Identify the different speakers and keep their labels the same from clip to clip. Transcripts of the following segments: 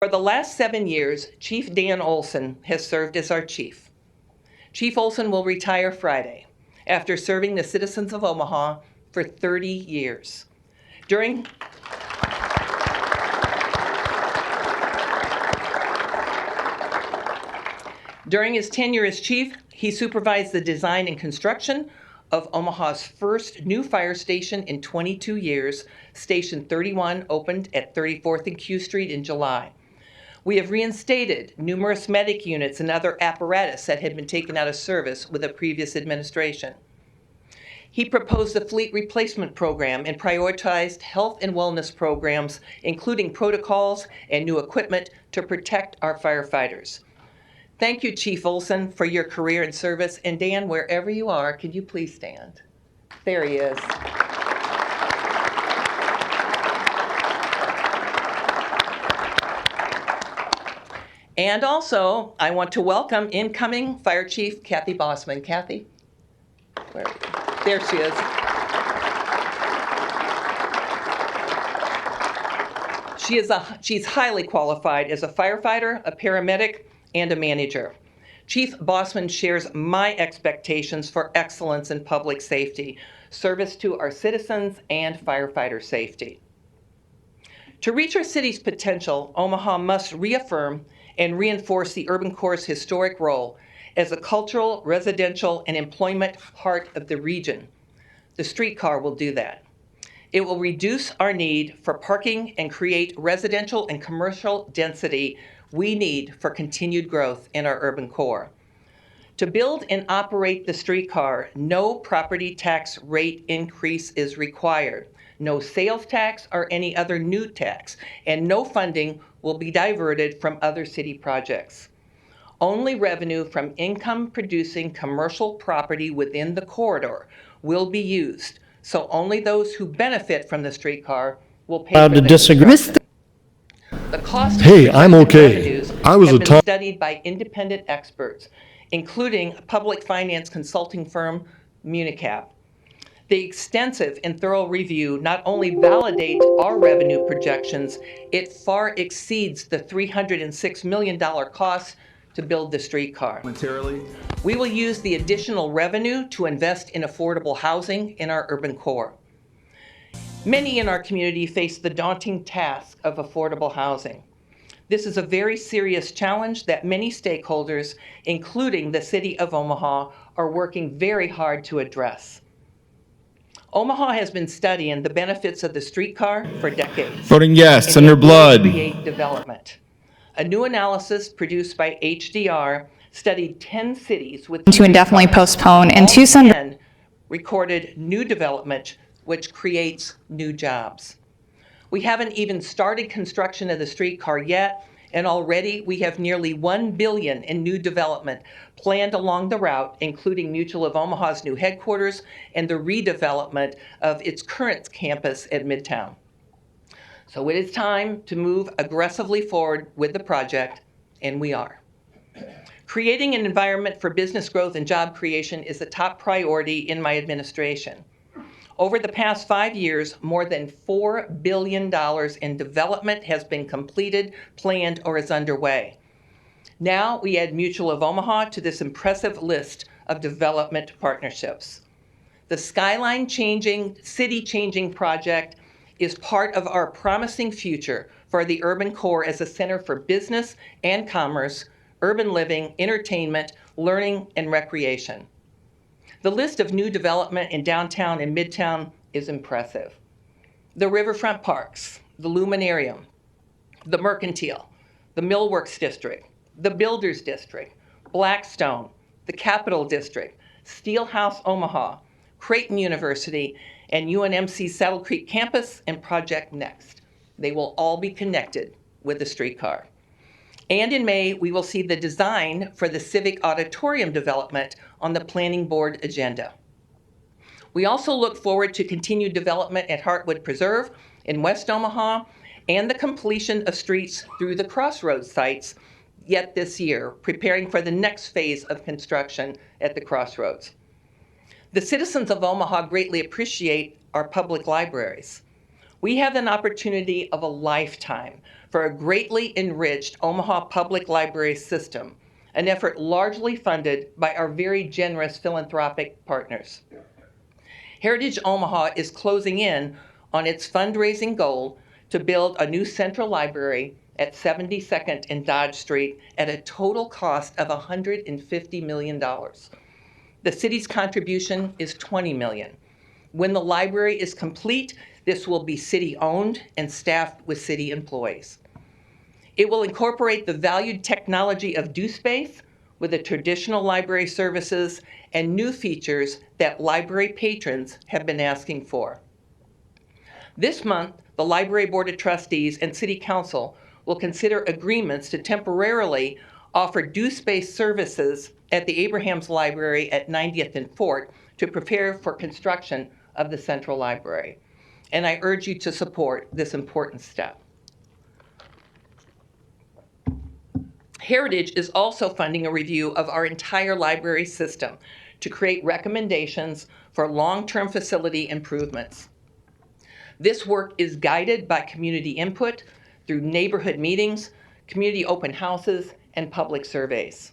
Speaker 1: For the last 7 years, Chief Dan Olson has served as our chief. Chief Olson will retire Friday after serving the citizens of Omaha for 30 years. During his tenure as chief, he supervised the design and construction of Omaha's first new fire station in 22 years. Station 31 opened at 34th and Q Street in July. We have reinstated numerous medic units and other apparatus that had been taken out of service with a previous administration. He proposed a fleet replacement program and prioritized health and wellness programs, including protocols and new equipment to protect our firefighters. Thank you, Chief Olson, for your career and service. And Dan, wherever you are, could you please stand? There he is. And also, I want to welcome incoming Fire Chief Kathy Bossman. Kathy, where are you? There she is. She's highly qualified as a firefighter, a paramedic, and a manager. Chief Bossman shares my expectations for excellence in public safety, service to our citizens, and firefighter safety. To reach our city's potential, Omaha must reaffirm and reinforce the Urban Core's historic role as a cultural, residential, and employment heart of the region. The streetcar will do that. It will reduce our need for parking and create residential and commercial density we need for continued growth in our urban core. To build and operate the streetcar, no property tax rate increase is required, no sales tax or any other new tax, and no funding will be diverted from other city projects. Only revenue from income-producing commercial property within the corridor will be used, so only those who benefit from the streetcar will pay for the construction. The cost
Speaker 2: Hey, I'm okay.
Speaker 1: revenues
Speaker 2: I was
Speaker 1: have
Speaker 2: a
Speaker 1: been studied by independent experts, including public finance consulting firm Municap. The extensive and thorough review not only validates our revenue projections, it far exceeds the $306 million cost to build the streetcar. We will use the additional revenue to invest in affordable housing in our urban core. Many in our community face the daunting task of affordable housing. This is a very serious challenge that many stakeholders, including the City of Omaha, are working very hard to address. Omaha has been studying the benefits of the streetcar for decades.
Speaker 2: Voting yes,
Speaker 1: and
Speaker 2: under
Speaker 1: it will
Speaker 2: blood.
Speaker 1: Create development. A new analysis produced by HDR studied 10 cities with
Speaker 3: to indefinitely postpone and
Speaker 1: all
Speaker 3: Tucson
Speaker 1: 10 recorded new development, which creates new jobs. We haven't even started construction of the streetcar yet, and already we have nearly $1 billion in new development planned along the route, including Mutual of Omaha's new headquarters and the redevelopment of its current campus at Midtown. So it is time to move aggressively forward with the project, and we are. Creating an environment for business growth and job creation is a top priority in my administration. Over the past 5 years, more than $4 billion in development has been completed, planned, or is underway. Now we add Mutual of Omaha to this impressive list of development partnerships. The skyline-changing, city-changing project is part of our promising future for the urban core as a center for business and commerce, urban living, entertainment, learning, and recreation. The list of new development in downtown and midtown is impressive. The riverfront parks, the Luminarium, the Mercantile, the Millworks District, the Builders District, Blackstone, the Capitol District, Steelhouse Omaha, Creighton University, and UNMC Saddle Creek Campus and Project Next. They will all be connected with the streetcar. And in May, we will see the design for the Civic Auditorium development on the Planning Board agenda. We also look forward to continued development at Heartwood Preserve in West Omaha and the completion of streets through the Crossroads sites yet this year, preparing for the next phase of construction at the Crossroads. The citizens of Omaha greatly appreciate our public libraries. We have an opportunity of a lifetime for a greatly enriched Omaha Public Library system, an effort largely funded by our very generous philanthropic partners. Heritage Omaha is closing in on its fundraising goal to build a new central library at 72nd and Dodge Street at a total cost of $150 million. The city's contribution is $20 million. When the library is complete, this will be city-owned and staffed with city employees. It will incorporate the valued technology of DoSpace with the traditional library services and new features that library patrons have been asking for. This month, the Library Board of Trustees and City Council will consider agreements to temporarily offer DoSpace services at the Abrahams Library at 90th and Fort to prepare for construction of the Central Library. And I urge you to support this important step. Heritage is also funding a review of our entire library system to create recommendations for long-term facility improvements. This work is guided by community input through neighborhood meetings, community open houses, and public surveys.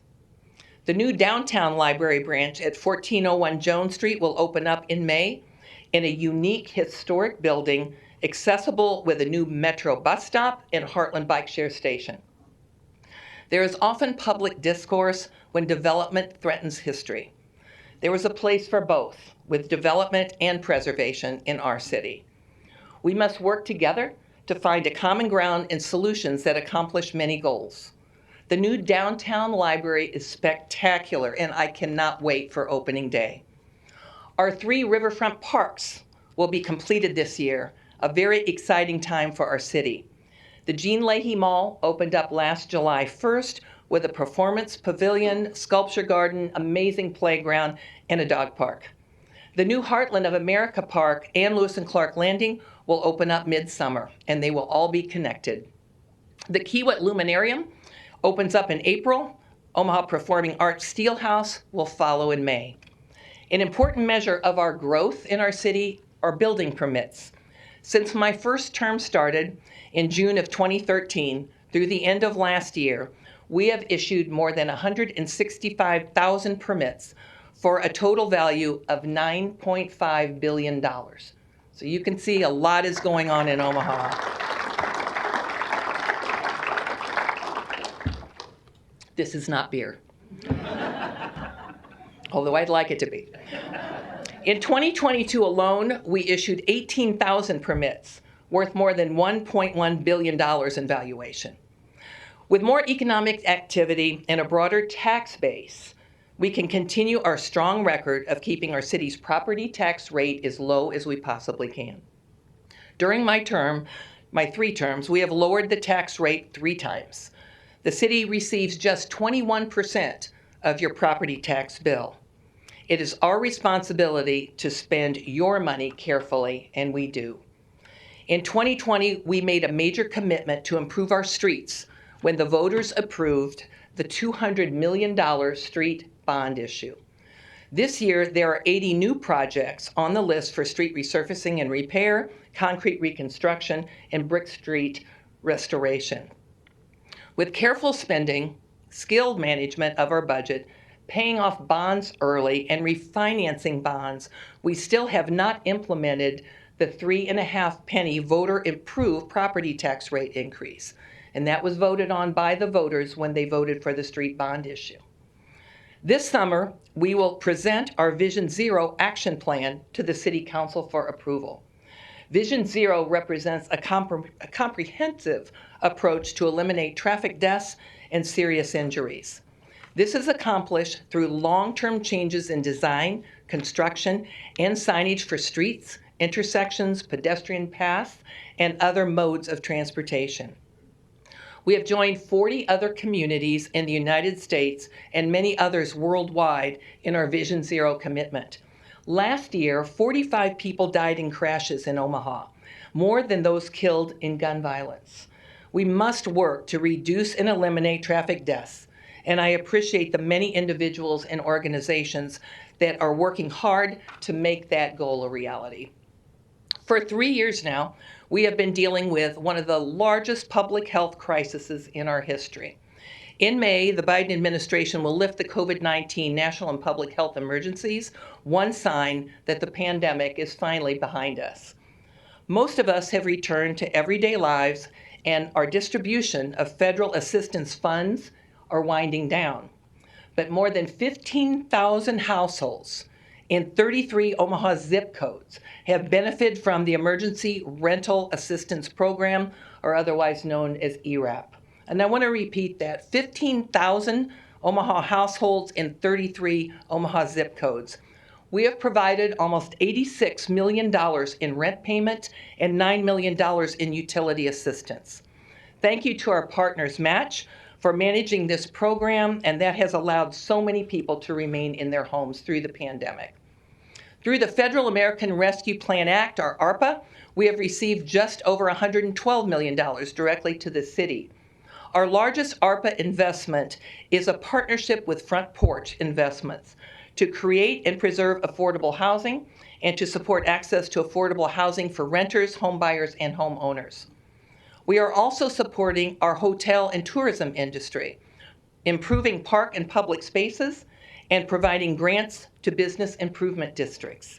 Speaker 1: The new downtown library branch at 1401 Jones Street will open up in May in a unique historic building accessible with a new Metro bus stop and Heartland bike share station. There is often public discourse when development threatens history. There is a place for both, with development and preservation in our city. We must work together to find a common ground and solutions that accomplish many goals. The new downtown library is spectacular, and I cannot wait for opening day. Our 3 riverfront parks will be completed this year, a very exciting time for our city. The Jean Leahy Mall opened up last July 1st with a performance pavilion, sculpture garden, amazing playground, and a dog park. The new Heartland of America Park and Lewis and Clark Landing will open up midsummer, and they will all be connected. The Kiewit Luminarium opens up in April. Omaha Performing Arts Steelhouse will follow in May. An important measure of our growth in our city are building permits. Since my first term started in June of 2013 through the end of last year, we have issued more than 165,000 permits for a total value of $9.5 billion. So you can see a lot is going on in Omaha. This is not beer, although I'd like it to be. In 2022 alone, we issued 18,000 permits worth more than $1.1 billion in valuation. With more economic activity and a broader tax base, we can continue our strong record of keeping our city's property tax rate as low as we possibly can. During my 3 terms, we have lowered the tax rate 3 times. The city receives just 21% of your property tax bill. It is our responsibility to spend your money carefully, and we do. In 2020, we made a major commitment to improve our streets when the voters approved the $200 million street bond issue. This year, there are 80 new projects on the list for street resurfacing and repair, concrete reconstruction, and brick street restoration. With careful spending, skilled management of our budget, paying off bonds early, and refinancing bonds, we still have not implemented the 3.5 penny voter improved property tax rate increase. And that was voted on by the voters when they voted for the street bond issue. This summer, we will present our Vision Zero action plan to the City Council for approval. Vision Zero represents a comprehensive approach to eliminate traffic deaths and serious injuries. This is accomplished through long-term changes in design, construction, and signage for streets, intersections, pedestrian paths, and other modes of transportation. We have joined 40 other communities in the United States and many others worldwide in our Vision Zero commitment. Last year, 45 people died in crashes in Omaha, more than those killed in gun violence. We must work to reduce and eliminate traffic deaths, and I appreciate the many individuals and organizations that are working hard to make that goal a reality. For 3 years now, we have been dealing with one of the largest public health crises in our history. In May, the Biden administration will lift the COVID-19 national and public health emergencies, one sign that the pandemic is finally behind us. Most of us have returned to everyday lives, and our distribution of federal assistance funds are winding down. But more than 15,000 households in 33 Omaha zip codes have benefited from the Emergency Rental Assistance Program, or otherwise known as ERAP. And I want to repeat that, 15,000 Omaha households in 33 Omaha zip codes. We have provided almost $86 million in rent payment and $9 million in utility assistance. Thank you to our partners, Match, for managing this program, and that has allowed so many people to remain in their homes through the pandemic. Through the Federal American Rescue Plan Act, or ARPA, we have received just over $112 million directly to the city. Our largest ARPA investment is a partnership with Front Porch Investments to create and preserve affordable housing and to support access to affordable housing for renters, homebuyers, and homeowners. We are also supporting our hotel and tourism industry, improving park and public spaces, and providing grants to business improvement districts.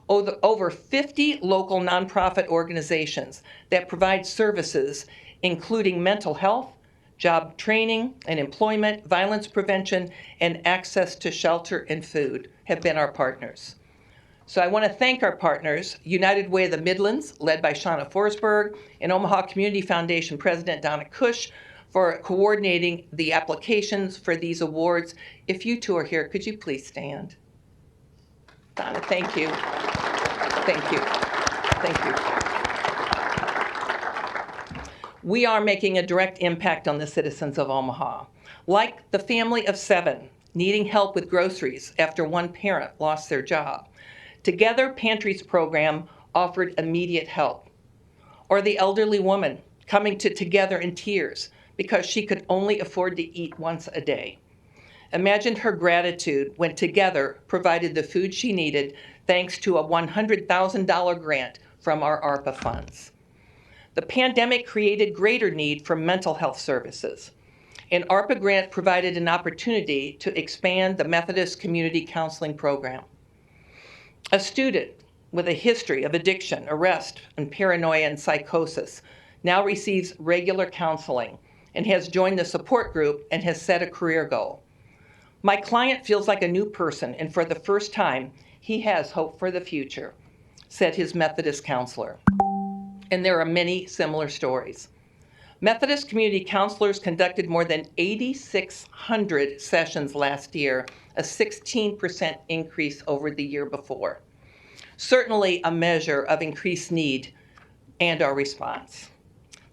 Speaker 1: Over 50 local nonprofit organizations that provide services including mental health, job training and employment, violence prevention, and access to shelter and food have been our partners. So I want to thank our partners, United Way of the Midlands, led by Shauna Forsberg, and Omaha Community Foundation President Donna Cush, for coordinating the applications for these awards. If you two are here, could you please stand? Donna, thank you. Thank you. Thank you. We are making a direct impact on the citizens of Omaha. Like the family of 7 needing help with groceries after one parent lost their job. Together Pantries program offered immediate help. Or the elderly woman coming to Together in tears because she could only afford to eat once a day. Imagine her gratitude when Together provided the food she needed thanks to a $100,000 grant from our ARPA funds. The pandemic created greater need for mental health services. An ARPA grant provided an opportunity to expand the Methodist Community Counseling Program. A student with a history of addiction, arrest, and paranoia and psychosis now receives regular counseling and has joined the support group and has set a career goal. My client feels like a new person, and for the first time, he has hope for the future, said his Methodist counselor. And there are many similar stories. Methodist community counselors conducted more than 8,600 sessions last year, a 16% increase over the year before. Certainly a measure of increased need and our response.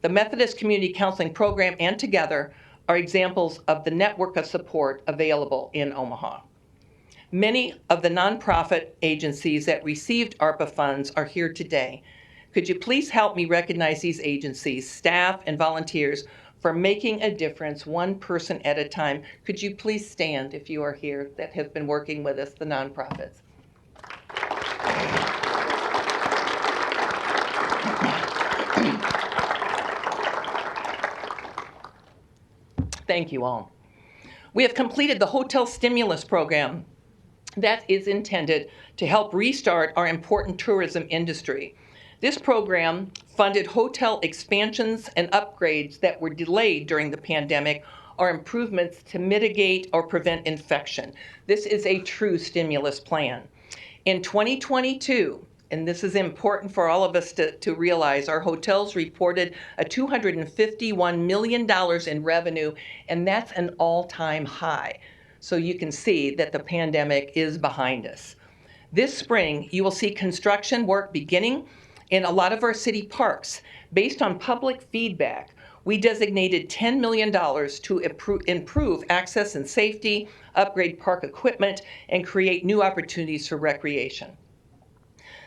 Speaker 1: The Methodist Community Counseling Program and Together are examples of the network of support available in Omaha. Many of the nonprofit agencies that received ARPA funds are here today. Could you please help me recognize these agencies, staff, and volunteers for making a difference one person at a time? Could you please stand if you are here that have been working with us, the nonprofits? Thank you all. We have completed the hotel stimulus program that is intended to help restart our important tourism industry. This program funded hotel expansions and upgrades that were delayed during the pandemic or improvements to mitigate or prevent infection. This is a true stimulus plan. In 2022, and this is important for all of us to realize, our hotels reported a $251 million in revenue, and that's an all-time high. So you can see that the pandemic is behind us. This spring, you will see construction work beginning in a lot of our city parks. Based on public feedback, we designated $10 million to improve access and safety, upgrade park equipment, and create new opportunities for recreation.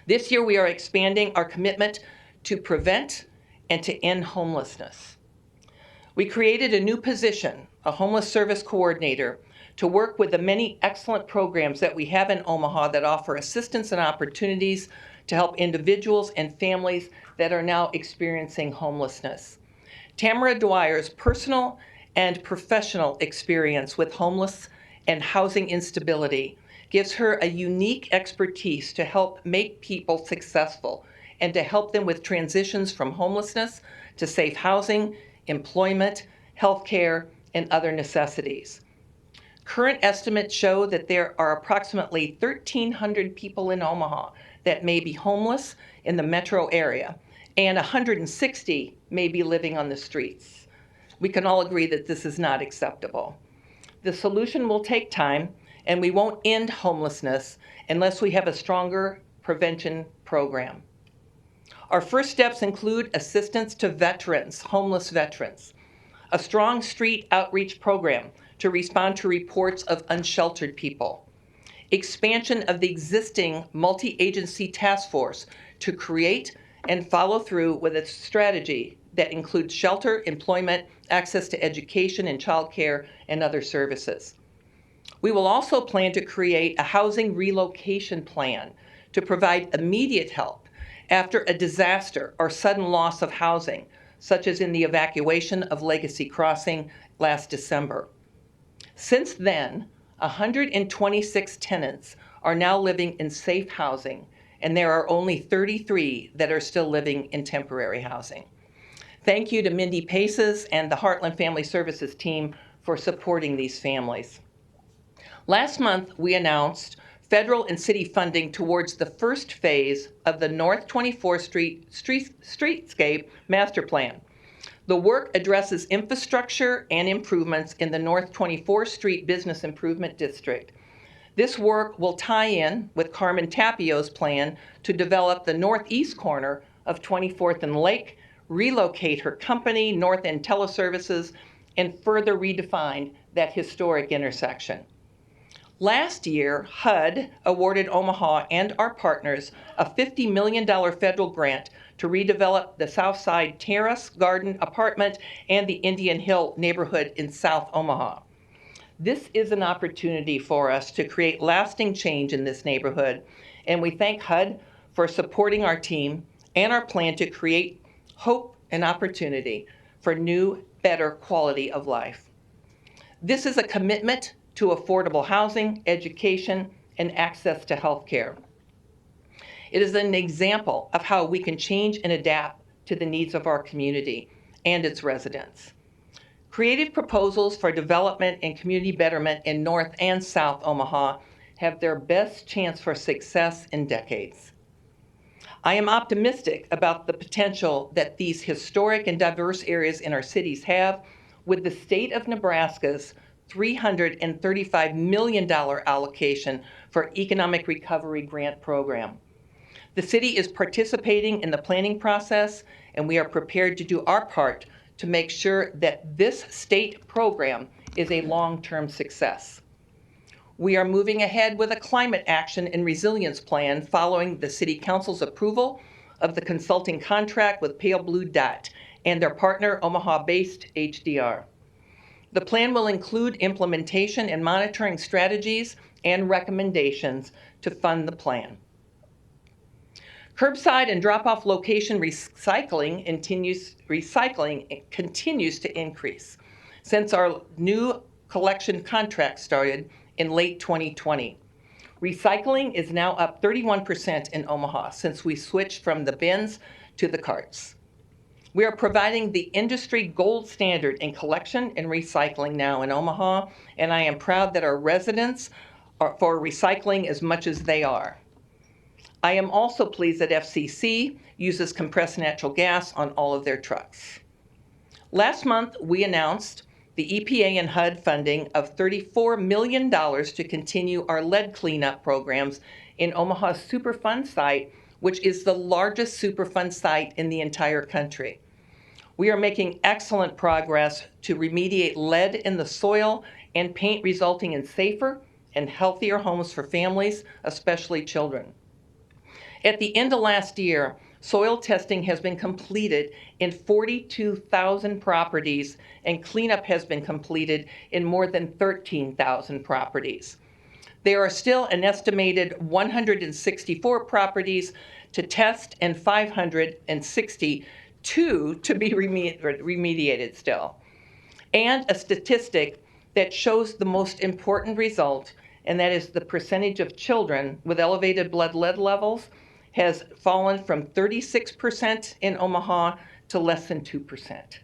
Speaker 1: This year, we are expanding our commitment to prevent and to end homelessness. We created a new position, a homeless service coordinator, to work with the many excellent programs that we have in Omaha that offer assistance and opportunities to help individuals and families that are now experiencing homelessness. Tamara Dwyer's personal and professional experience with homeless and housing instability gives her a unique expertise to help make people successful and to help them with transitions from homelessness to safe housing, employment, health care, and other necessities. Current estimates show that there are approximately 1,300 people in Omaha that may be homeless in the metro area, and 160 may be living on the streets. We can all agree that this is not acceptable. The solution will take time, and we won't end homelessness unless we have a stronger prevention program. Our first steps include assistance to veterans, homeless veterans, a strong street outreach program to respond to reports of unsheltered people, expansion of the existing multi-agency task force to create and follow through with a strategy that includes shelter, employment, access to education and childcare, and other services. We will also plan to create a housing relocation plan to provide immediate help after a disaster or sudden loss of housing, such as in the evacuation of Legacy Crossing last December. Since then, 126 tenants are now living in safe housing, and there are only 33 that are still living in temporary housing. Thank you to Mindy Paces and the Heartland Family Services team for supporting these families. Last month, we announced federal and city funding towards the first phase of the North 24th Street Streetscape Master Plan. The work addresses infrastructure and improvements in the North 24th Street Business Improvement District. This work will tie in with Carmen Tapio's plan to develop the northeast corner of 24th and Lake, relocate her company, North End Teleservices, and further redefine that historic intersection. Last year, HUD awarded Omaha and our partners a $50 million federal grant to redevelop the Southside Terrace Garden Apartment and the Indian Hill neighborhood in South Omaha. This is an opportunity for us to create lasting change in this neighborhood, and we thank HUD for supporting our team and our plan to create hope and opportunity for new, better quality of life. This is a commitment to affordable housing, education, and access to health care. It is an example of how we can change and adapt to the needs of our community and its residents. Creative proposals for development and community betterment in North and South Omaha have their best chance for success in decades. I am optimistic about the potential that these historic and diverse areas in our cities have with the state of Nebraska's $335 million allocation for Economic Recovery Grant Program. The city is participating in the planning process, and we are prepared to do our part to make sure that this state program is a long-term success. We are moving ahead with a climate action and resilience plan following the City Council's approval of the consulting contract with Pale Blue Dot and their partner, Omaha-based HDR. The plan will include implementation and monitoring strategies and recommendations to fund the plan. Curbside and drop-off location recycling continues to increase since our new collection contract started in late 2020. Recycling is now up 31% in Omaha since we switched from the bins to the carts. We are providing the industry gold standard in collection and recycling now in Omaha, and I am proud that our residents are for recycling as much as they are. I am also pleased that FCC uses compressed natural gas on all of their trucks. Last month, we announced the EPA and HUD funding of $34 million to continue our lead cleanup programs in Omaha's Superfund site, which is the largest Superfund site in the entire country. We are making excellent progress to remediate lead in the soil and paint, resulting in safer and healthier homes for families, especially children. At the end of last year, soil testing has been completed in 42,000 properties, and cleanup has been completed in more than 13,000 properties. There are still an estimated 164 properties to test and 562 to be remediated still. And a statistic that shows the most important result, and that is the percentage of children with elevated blood lead levels has fallen from 36% in Omaha to less than 2%.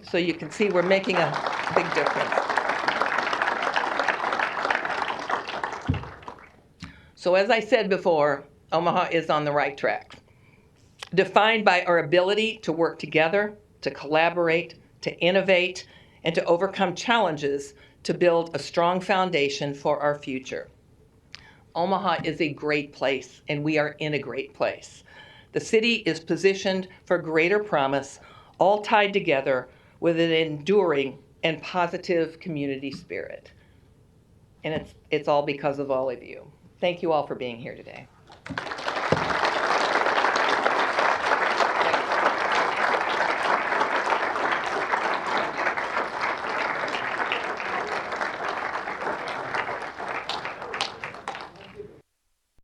Speaker 1: So you can see we're making a big difference. So as I said before, Omaha is on the right track, defined by our ability to work together, to collaborate, to innovate, and to overcome challenges to build a strong foundation for our future. Omaha is a great place, and we are in a great place. The city is positioned for greater promise, all tied together with an enduring and positive community spirit. And it's all because of all of you. Thank you all for being here today.